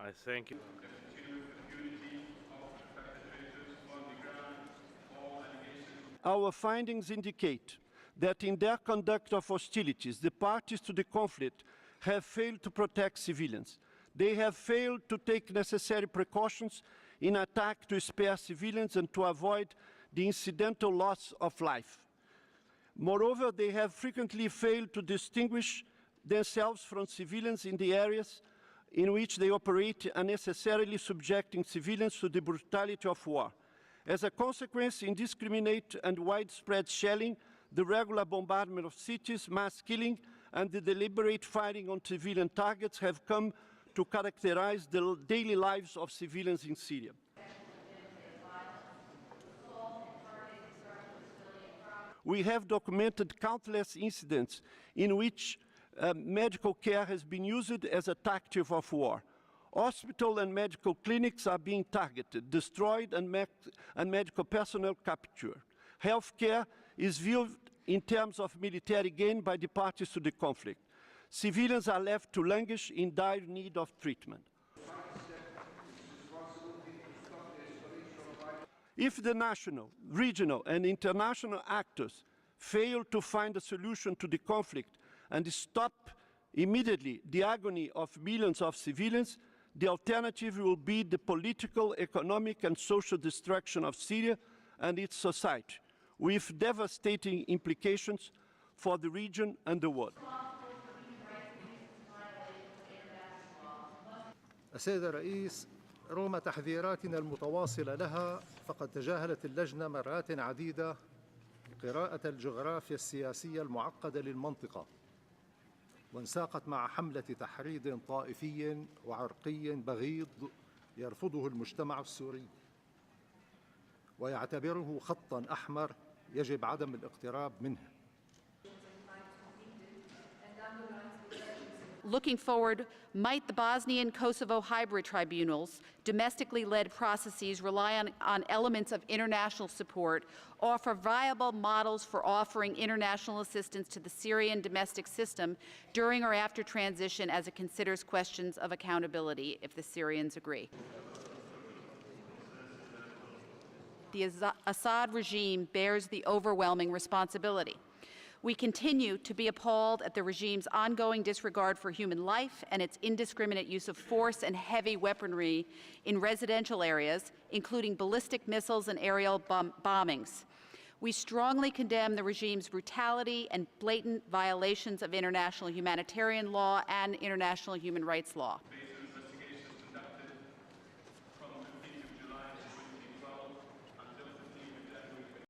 I thank you. Our findings indicate that in their conduct of hostilities, the parties to the conflict have failed to protect civilians. They have failed to take necessary precautions in attack to spare civilians and to avoid the incidental loss of life. Moreover, they have frequently failed to distinguish themselves from civilians in the areas in which they operate, unnecessarily subjecting civilians to the brutality of war. As a consequence, indiscriminate and widespread shelling, the regular bombardment of cities, mass killing, and the deliberate firing on civilian targets have come to characterize the daily lives of civilians in Syria. We have documented countless incidents in which medical care has been used as a tactic of war. Hospital and medical clinics are being targeted, destroyed, and medical personnel captured. Healthcare is viewed in terms of military gain by the parties to the conflict. Civilians are left to languish in dire need of treatment. If the national, regional, and international actors fail to find a solution to the conflict and stop immediately the agony of millions of civilians, the alternative will be the political, economic, and social destruction of Syria and its society, with devastating implications for the region and the world. السيد الرئيس، رغم تحذيراتنا المتواصلة لها فقد تجاهلت اللجنة مرات عديدة قراءة الجغرافيا السياسية المعقدة للمنطقة، وانساقت مع حملة تحريض طائفي وعرقي بغيض يرفضه المجتمع السوري ويعتبره خطاً أحمر يجب عدم الاقتراب منه. Looking forward, might the Bosnian-Kosovo hybrid tribunals, domestically led processes rely on elements of international support, offer viable models for offering international assistance to the Syrian domestic system during or after transition as it considers questions of accountability, if the Syrians agree. The Assad regime bears the overwhelming responsibility. We continue to be appalled at the regime's ongoing disregard for human life and its indiscriminate use of force and heavy weaponry in residential areas, including ballistic missiles and aerial bombings. We strongly condemn the regime's brutality and blatant violations of international humanitarian law and international human rights law.